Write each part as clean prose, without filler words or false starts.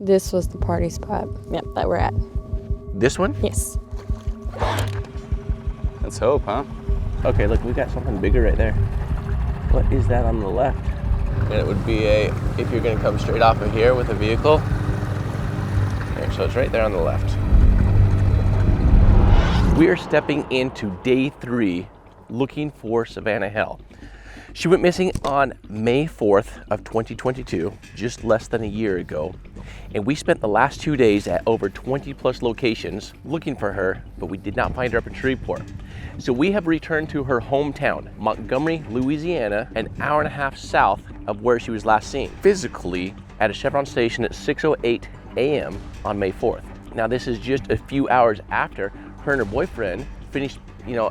This was the party spot, yep, that we're at. This one? Yes. Let's hope, huh? Okay, look, we got something bigger right there. What is that on the left? And it would be if you're gonna come straight off of here with a vehicle. There, so it's right there on the left. We are stepping into day 3 looking for Savannah Hale. She went missing on May 4th of 2022, just less than a year ago. And we spent the last 2 days at over 20 plus locations looking for her, but we did not find her up in Shreveport. So we have returned to her hometown, Montgomery, Louisiana, an hour and a half south of where she was last seen, physically at a Chevron station at 6:08 a.m. on May 4th. Now this is just a few hours after her and her boyfriend finished,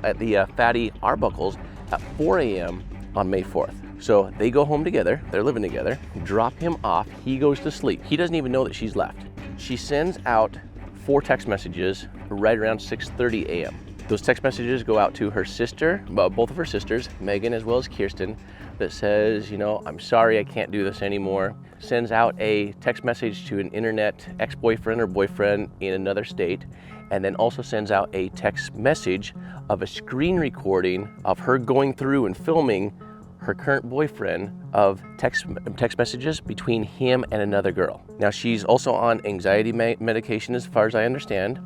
at the Fatty Arbuckles at 4 a.m. on May 4th. So they go home together, they're living together, drop him off, he goes to sleep. He doesn't even know that she's left. She sends out 4 text messages right around 6:30 a.m. Those text messages go out to her sister, both of her sisters, Megan as well as Kirsten, that says, I'm sorry, I can't do this anymore. Sends out a text message to an internet ex-boyfriend or boyfriend in another state, and then also sends out a text message of a screen recording of her going through and filming her current boyfriend of text messages between him and another girl. Now she's also on anxiety medication as far as I understand,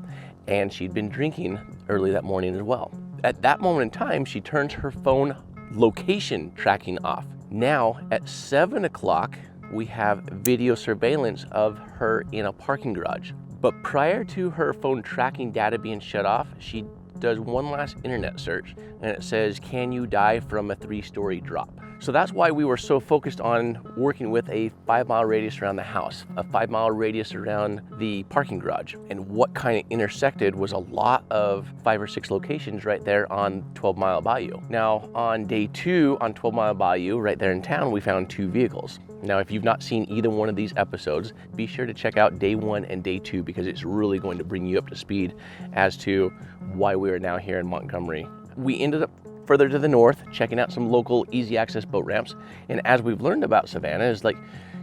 and she'd been drinking early that morning as well. At that moment in time, she turns her phone location tracking off. Now at 7 o'clock, we have video surveillance of her in a parking garage. But prior to her phone tracking data being shut off, she does one last internet search, and it says, "Can you die from a 3-story drop?" So that's why we were so focused on working with a 5-mile radius around the house, a 5-mile radius around the parking garage. And what kind of intersected was a lot of 5 or 6 locations right there on 12 Mile Bayou. Now on day 2 on 12 Mile Bayou, right there in town, we found 2 vehicles. Now, if you've not seen either one of these episodes, be sure to check out day 1 and day 2 because it's really going to bring you up to speed as to why we are now here in Montgomery. We ended up further to the north, checking out some local easy access boat ramps. And as we've learned about Savannah, is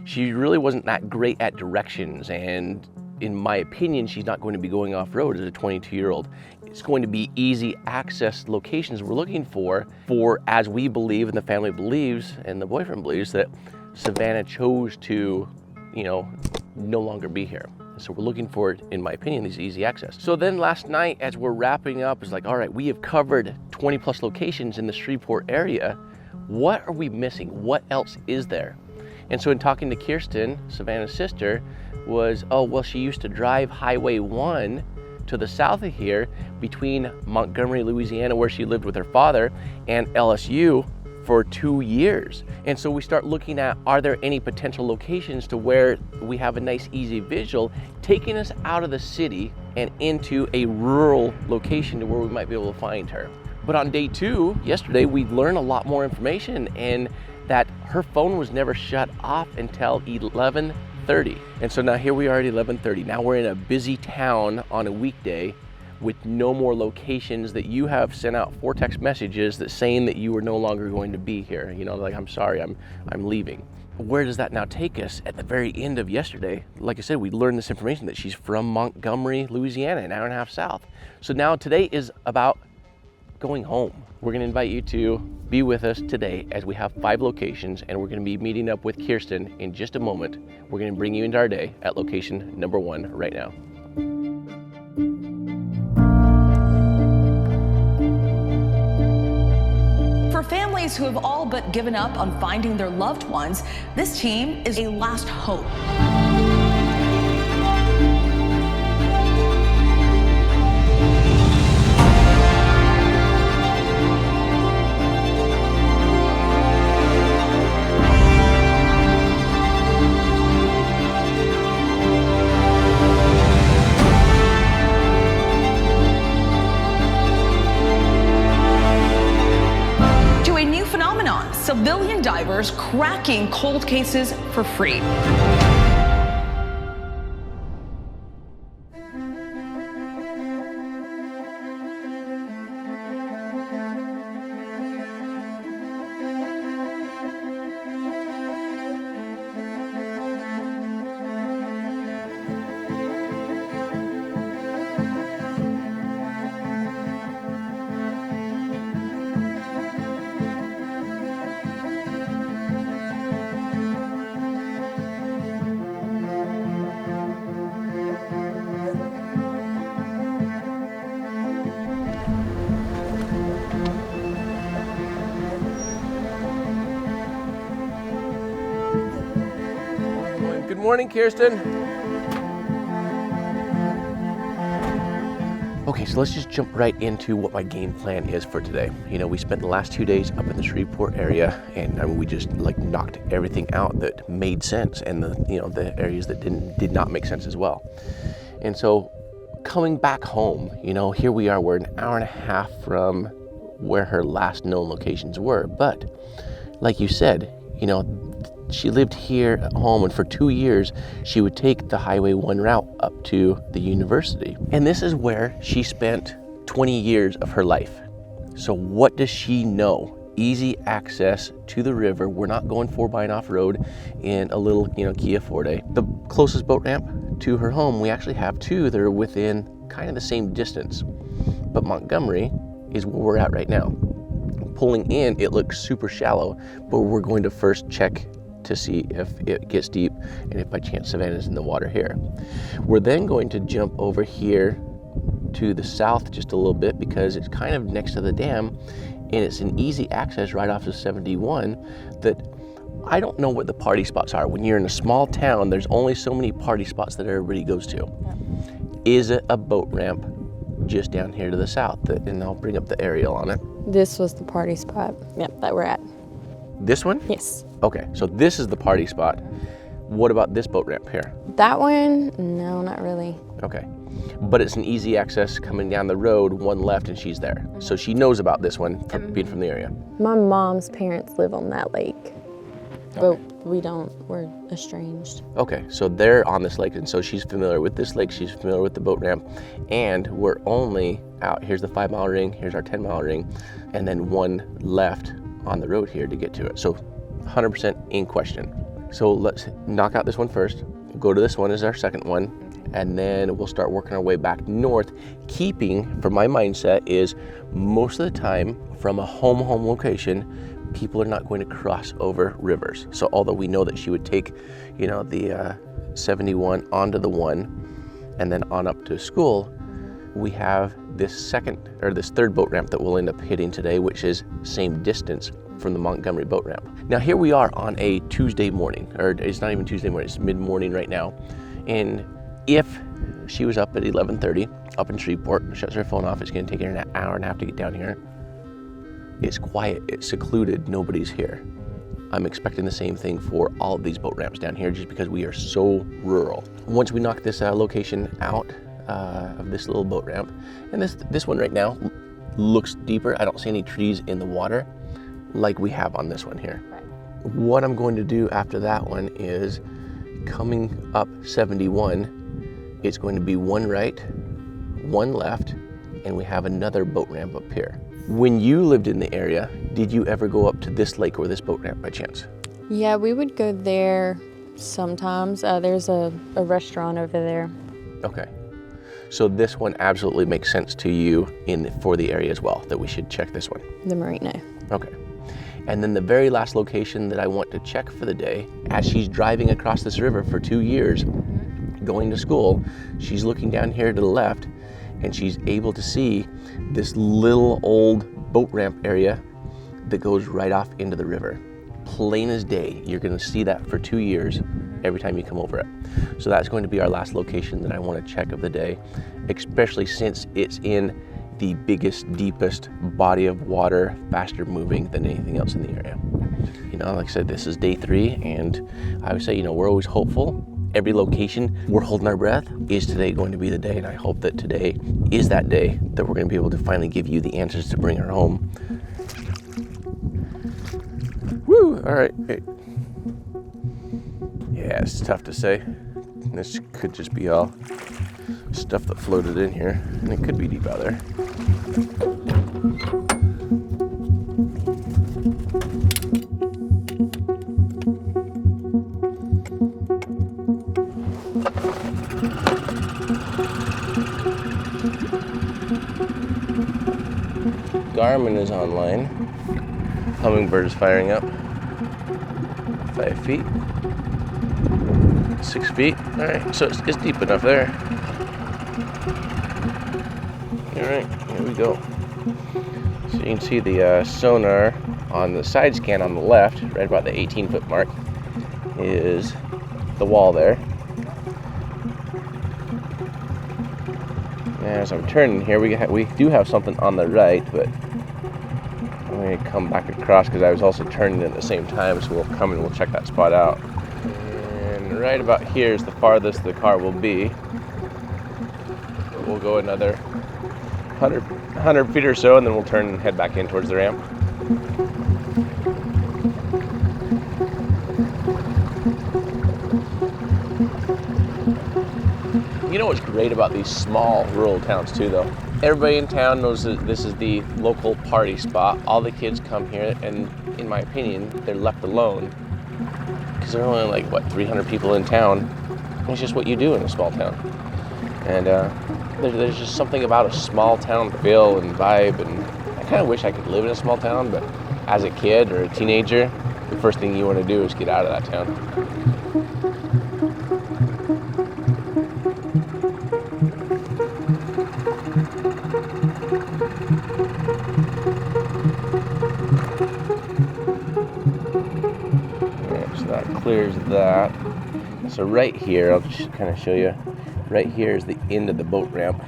she really wasn't that great at directions. And in my opinion, she's not going to be going off-road as a 22-year-old. It's going to be easy access locations we're looking for as we believe and the family believes and the boyfriend believes that Savannah chose to, no longer be here. So we're looking for, in my opinion, these easy access. So then last night, as we're wrapping up, it's all right, we have covered 20 plus locations in the Shreveport area. What are we missing? What else is there? And so in talking to Kirsten, Savannah's sister, she used to drive Highway 1 to the south of here between Montgomery, Louisiana, where she lived with her father, and LSU for 2 years. And so we start looking at, are there any potential locations to where we have a nice easy visual taking us out of the city and into a rural location to where we might be able to find her. But on day 2, yesterday, we learned a lot more information, and that her phone was never shut off until 11:30. And so now here we are at 11:30. Now we're in a busy town on a weekday with no more locations that you have sent out 4 text messages that saying that you are no longer going to be here. I'm sorry, I'm leaving. Where does that now take us? At the very end of yesterday, like I said, we learned this information that she's from Montgomery, Louisiana, an hour and a half south. So now today is about going home. We're gonna invite you to be with us today as we have 5 locations, and we're gonna be meeting up with Kirsten in just a moment. We're gonna bring you into our day at location number 1 right now. For families who have all but given up on finding their loved ones, this team is a last hope. Civilian divers cracking cold cases for free. morning, Kirsten. Okay, so let's just jump right into what my game plan is for today. You know, we spent the last 2 days up in the Shreveport area, and I mean, we just like knocked everything out that made sense, and the areas that did not make sense as well. And so coming back home, you know, here we are, we're an hour and a half from where her last known locations were. But like you said, you know, she lived here at home, and for 2 years she would take the Highway 1 route up to the university. And this is where she spent 20 years of her life. So what does she know? Easy access to the river. We're not going 4x off-road in a little, you know, Kia Forte. The closest boat ramp to her home, we actually have two that are within kind of the same distance. But Montgomery is where we're at right now. Pulling in, it looks super shallow, but we're going to first check to see if it gets deep and if by chance Savannah's in the water here. We're then going to jump over here to the south just a little bit because it's kind of next to the dam, and it's an easy access right off of 71 that I don't know what the party spots are. When you're in a small town, there's only so many party spots that everybody goes to. Is it a boat ramp just down here to the south? And I'll bring up the aerial on it. This was the party spot, yep, that we're at. This one? Yes. Okay, so this is the party spot. What about this boat ramp here? That one, no, not really. Okay, but it's an easy access coming down the road, one left, and she's there. So she knows about this one from being from the area. My mom's parents live on that lake, but we don't, we're estranged. Okay, so they're on this lake, and so she's familiar with this lake, she's familiar with the boat ramp, and we're only out, here's the 5-mile ring, here's our 10-mile ring, and then one left on the road here to get to it. So 100% in question. So let's knock out this one first. We'll go to this one as our second one, and then we'll start working our way back north, keeping, for my mindset, is most of the time from a home location, people are not going to cross over rivers. So although we know that she would take, you know, the 71 onto the 1 and then on up to school, we have this third boat ramp that we'll end up hitting today, which is same distance from the Montgomery boat ramp. Now here we are on a Tuesday morning, or it's not even Tuesday morning, it's mid-morning right now. And if she was up at 11:30 up in Shreveport, shuts her phone off, it's gonna take her an hour and a half to get down here. It's quiet, it's secluded, nobody's here. I'm expecting the same thing for all of these boat ramps down here just because we are so rural. Once we knock this location out of this little boat ramp, and this one right now looks deeper. I don't see any trees in the water like we have on this one here. Right. What I'm going to do after that one is coming up 71, it's going to be one right, one left, and we have another boat ramp up here. When you lived in the area, did you ever go up to this lake or this boat ramp by chance? Yeah, we would go there sometimes. There's a restaurant over there. Okay. So this one absolutely makes sense to you for the area as well, that we should check this one. The marina. Okay. And then the very last location that I want to check for the day, as she's driving across this river for 2 years, going to school, she's looking down here to the left, and she's able to see this little old boat ramp area that goes right off into the river. Plain as day, you're gonna see that for 2 years every time you come over it. So that's going to be our last location that I want to check of the day, especially since it's in the biggest, deepest body of water, faster moving than anything else in the area. You know, like I said, this is day 3, and I would say, you know, we're always hopeful. Every location, we're holding our breath. Is today going to be the day? And I hope that today is that day that we're going to be able to finally give you the answers to bring her home. Woo! All right. Yeah, it's tough to say. This could just be all stuff that floated in here, and it could be deep out there. Garmin is online. Hummingbird is firing up. 5 feet. 6 feet. All right, so it's deep enough there. All right, here we go. So you can see the sonar on the side scan on the left, right about the 18-foot mark, is the wall there. As I'm turning here, we do have something on the right, but I'm going to come back across because I was also turning at the same time, so we'll come and we'll check that spot out. And right about here is the farthest the car will be. We'll go another 100 feet or so, and then we'll turn and head back in towards the ramp. You know what's great about these small rural towns too, though? Everybody in town knows that this is the local party spot. All the kids come here, and in my opinion, they're left alone because there are only like, what, 300 people in town. It's just what you do in a small town. And there's just something about a small town feel and vibe, and I kind of wish I could live in a small town, but as a kid or a teenager, the first thing you want to do is get out of that town. Clears that. So right here, I'll just kind of show you, right here is the end of the boat ramp,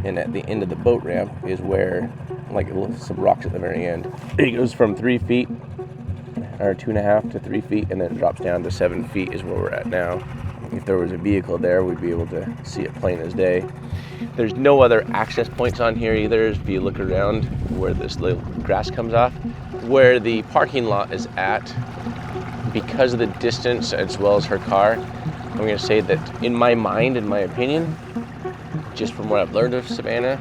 and at the end of the boat ramp is where, like, some rocks at the very end. It goes from 3 feet, or 2.5 to 3 feet, and then it drops down to 7 feet is where we're at now. If there was a vehicle there, we'd be able to see it plain as day. There's no other access points on here either. If you look around where this little grass comes off, where the parking lot is at, because of the distance as well as her car, I'm going to say that in my mind, in my opinion, just from what I've learned of Savannah,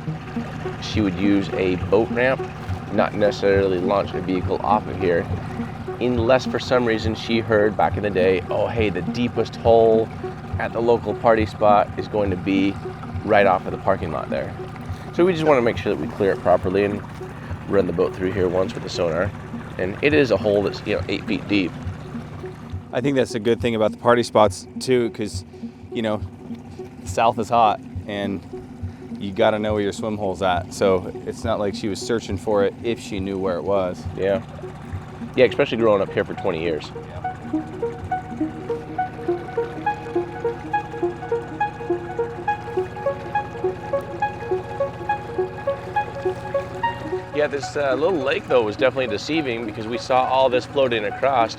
she would use a boat ramp, not necessarily launch a vehicle off of here, unless for some reason she heard back in the day, oh hey, the deepest hole at the local party spot is going to be right off of the parking lot there. So we just want to make sure that we clear it properly and run the boat through here once with the sonar. And it is a hole that's 8 feet deep. I think that's a good thing about the party spots too, because south is hot and you got to know where your swim hole's at. So it's not like she was searching for it if she knew where it was. Yeah, especially growing up here for 20 years. Yeah, this little lake though was definitely deceiving because we saw all this floating across.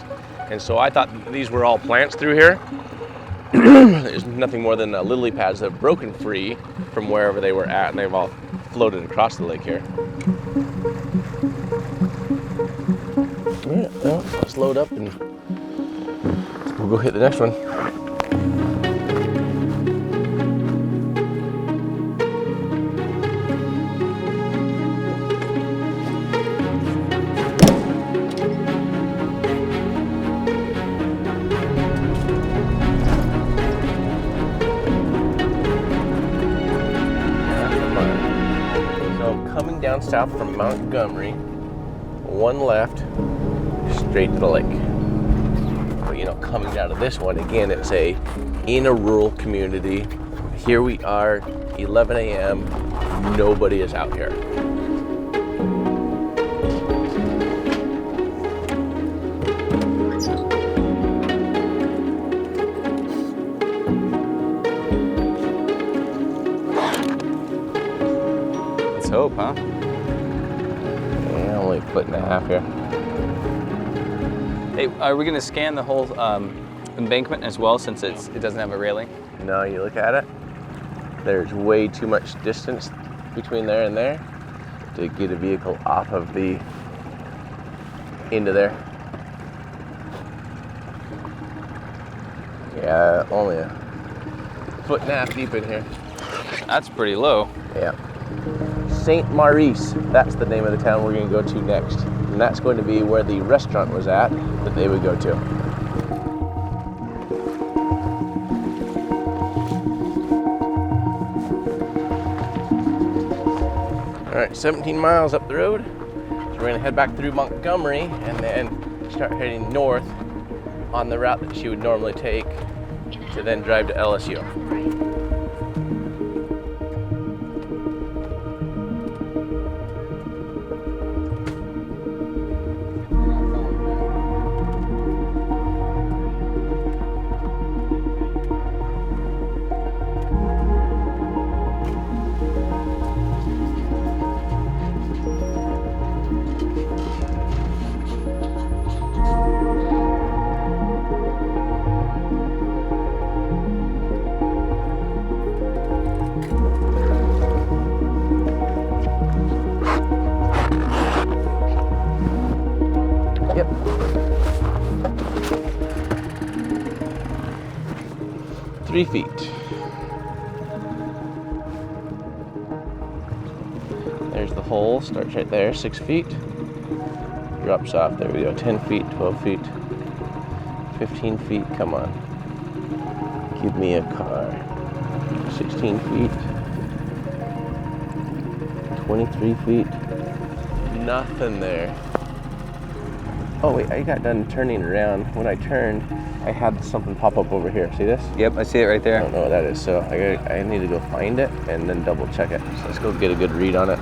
And so I thought these were all plants through here. There's nothing more than lily pads that have broken free from wherever they were at, and they've all floated across the lake here. All right, well, let's load up and we'll go hit the next one. Down south from Montgomery, one left, straight to the lake. But coming out of this one, again, it's in a rural community. Here we are, 11 a.m., nobody is out here. Let's hope, huh? Yeah, only a foot and a half here. Hey, are we going to scan the whole embankment as well, since it doesn't have a railing? No, you look at it, there's way too much distance between there and there to get a vehicle off of the end of there. Yeah, only a foot and a half deep in here. That's pretty low. Yeah. St. Maurice, that's the name of the town we're going to go to next. And that's going to be where the restaurant was at that they would go to. All right, 17 miles up the road. So we're going to head back through Montgomery and then start heading north on the route that she would normally take to then drive to LSU. 3 feet. There's the hole, starts right there, 6 feet. Drops off, there we go, 10 feet, 12 feet, 15 feet, come on. Give me a car. 16 feet, 23 feet, nothing there. Oh wait, I got done turning around. When I turned, I had something pop up over here. See this? Yep, I see it right I there. don't know what that is, so I need to go find it and then double check it. So let's go get a good read on it.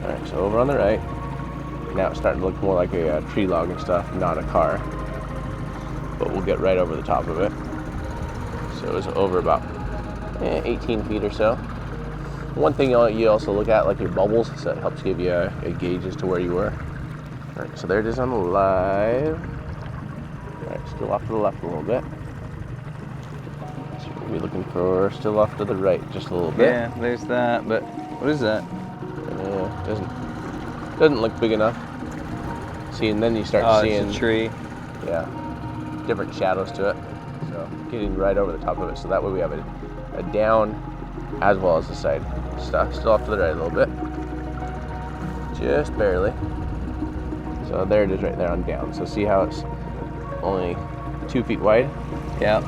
All right, so over on the right. Now it's starting to look more like a tree log and stuff, not a car. But we'll get right over the top of it. So it was over about 18 feet or so. One thing you also look at, like your bubbles, so it helps give you a gauge as to where you were. All right, so there it is on the live. All right, still off to the left a little bit. So we'll be looking for still off to the right just a little bit. Yeah, there's that, but what is that? Doesn't look big enough. See, and then you start seeing it's a tree. Yeah, different shadows to it. So getting right over the top of it. So that way we have a down as well as the side. Still off to the right a little bit. Just barely. So there it is right there on down. So see how it's only 2 feet wide? Yeah.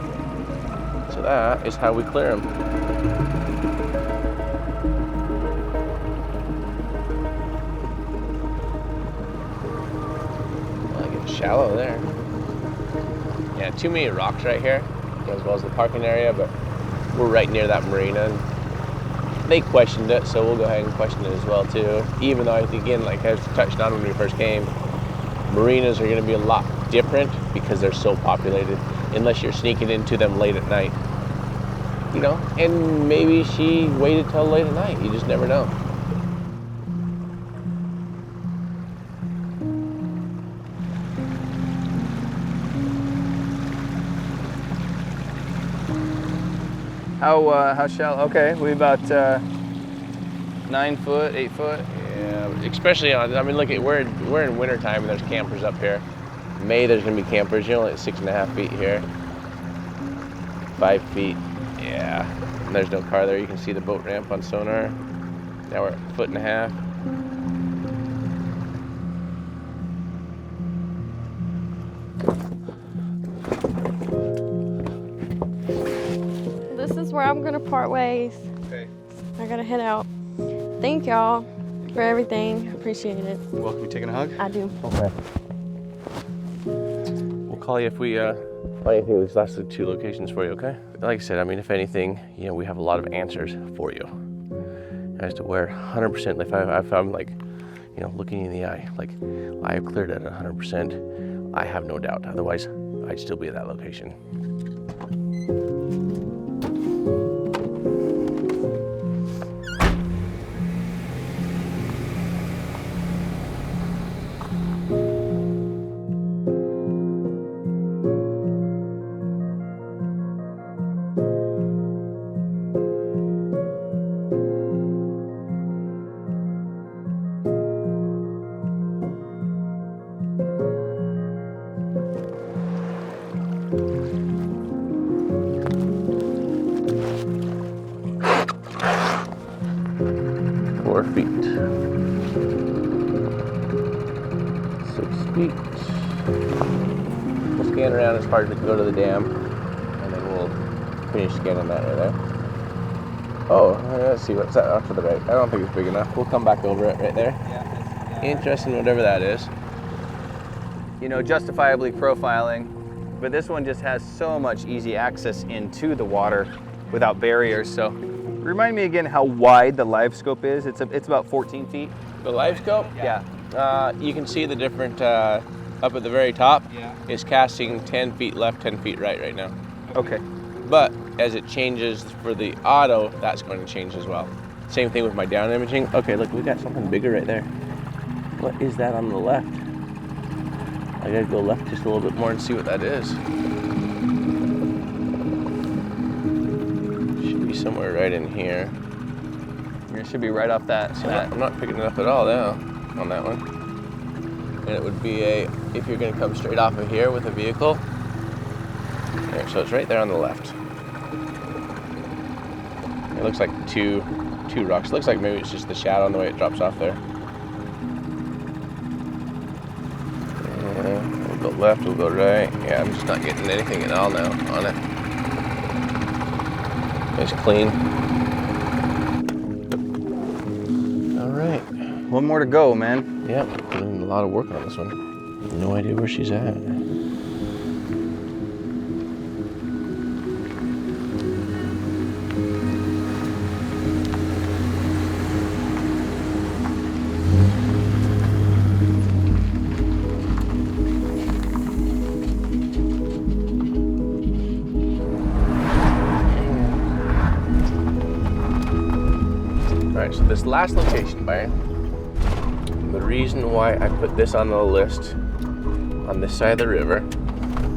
So that is how we clear them. Shallow there. Yeah, too many rocks right here, as well as the parking area, but we're right near that marina. And they questioned it, so we'll go ahead and question it as well too. Even though I think, again, like I touched on when we first came, marinas are going to be a lot different because they're so populated, unless you're sneaking into them late at night. You know, and maybe she waited till late at night. You just never know. How shallow? Okay, we about 9 foot, 8 foot. Yeah, especially on. I mean, look at we're in winter time and there's campers up here. May there's gonna be campers. You're only at 6.5 feet here. 5 feet. Yeah. And there's no car there. You can see the boat ramp on Sonar. Now we're at 1.5 feet. This is where I'm gonna part ways. Okay. I gotta head out. Thank y'all for everything. Appreciate it. Welcome. You taking a hug? I do. Okay. We'll call you if we find anything of these last 2 locations for you, okay? Like I said, I mean, if anything, you know, we have a lot of answers for you as to where 100%, if I'm like, you know, looking in the eye, like I have cleared it at 100%, I have no doubt. Otherwise, I'd still be at that location. We'll scan around as far as we can go to the dam, and then we'll finish scanning that right there. Oh, let's see, what's that off to the right? I don't think it's big enough. We'll come back over it right there. Yeah. Interesting, whatever that is. You know, justifiably profiling, but this one just has so much easy access into the water without barriers. So remind me again how wide the live scope is. It's about 14 feet. The live scope? Yeah. You can see the different, up at the very top, is casting 10 feet left, 10 feet right now. Okay. But as it changes for the auto, that's going to change as well. Same thing with my down imaging. Okay, look, we got something bigger right there. What is that on the left? I gotta go left just a little bit more and see what that is. Should be somewhere right in here. It should be right off that. So I'm not picking it up at all now on that one. And it would be if you're gonna come straight off of here with a vehicle. There, so it's right there on the left. It looks like two rocks. Looks like maybe it's just the shadow and the way it drops off there. We'll go left, we'll go right. Yeah, I'm just not getting anything at all now on it. It's clean. All right. One more to go, man. Yep, doing a lot of work on this one. No idea where she's at. Alright, so this last location, Brian, the reason why I put this on the list on this side of the river,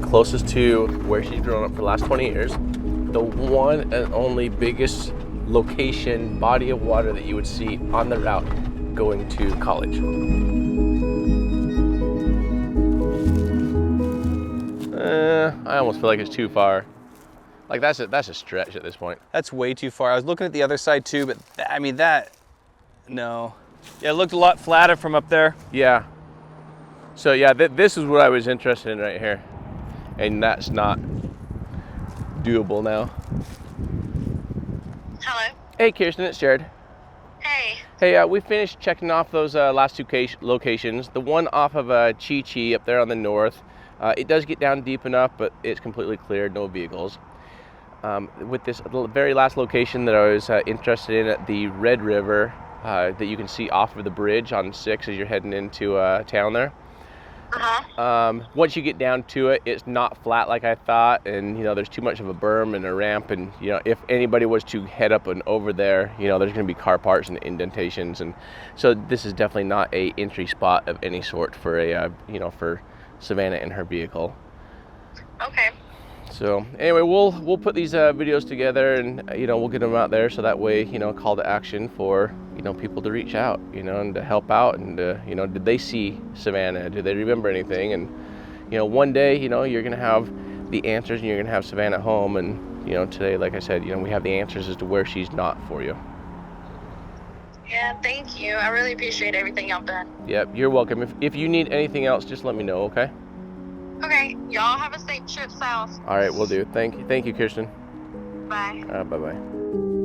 closest to where she's grown up for the last 20 years, the one and only biggest location, body of water that you would see on the route going to college. I almost feel like it's too far. Like that's a stretch at this point. That's way too far. I was looking at the other side too, but I mean no. Yeah, it looked a lot flatter from up there. Yeah. So yeah, this is what I was interested in right here. And that's not doable now. Hello. Hey Kirsten, it's Jared. Hey. Hey, we finished checking off those last two locations. The one off of Chi Chi up there on the north. It does get down deep enough, but it's completely cleared, no vehicles. With this very last location that I was interested in at the Red River that you can see off of the bridge on 6 as you're heading into town there. Once you get down to it, it's not flat like I thought, and there's too much of a berm and a ramp, and if anybody was to head up and over there, there's going to be car parts and indentations, and so this is definitely not a entry spot of any sort for a for Savannah and her vehicle. Okay. So anyway, we'll put these videos together, and we'll get them out there, so that way call to action for people to reach out, and to help out, and did they see Savannah? Do they remember anything? And one day you're gonna have the answers, and you're gonna have Savannah home, and today, like I said, we have the answers as to where she's not for you. Yeah, thank you. I really appreciate everything y'all done. Yep, you're welcome. If you need anything else, just let me know, okay? Okay, y'all have a safe trip south. All right, we'll do. Thank you, Kirsten. Bye. Bye-bye.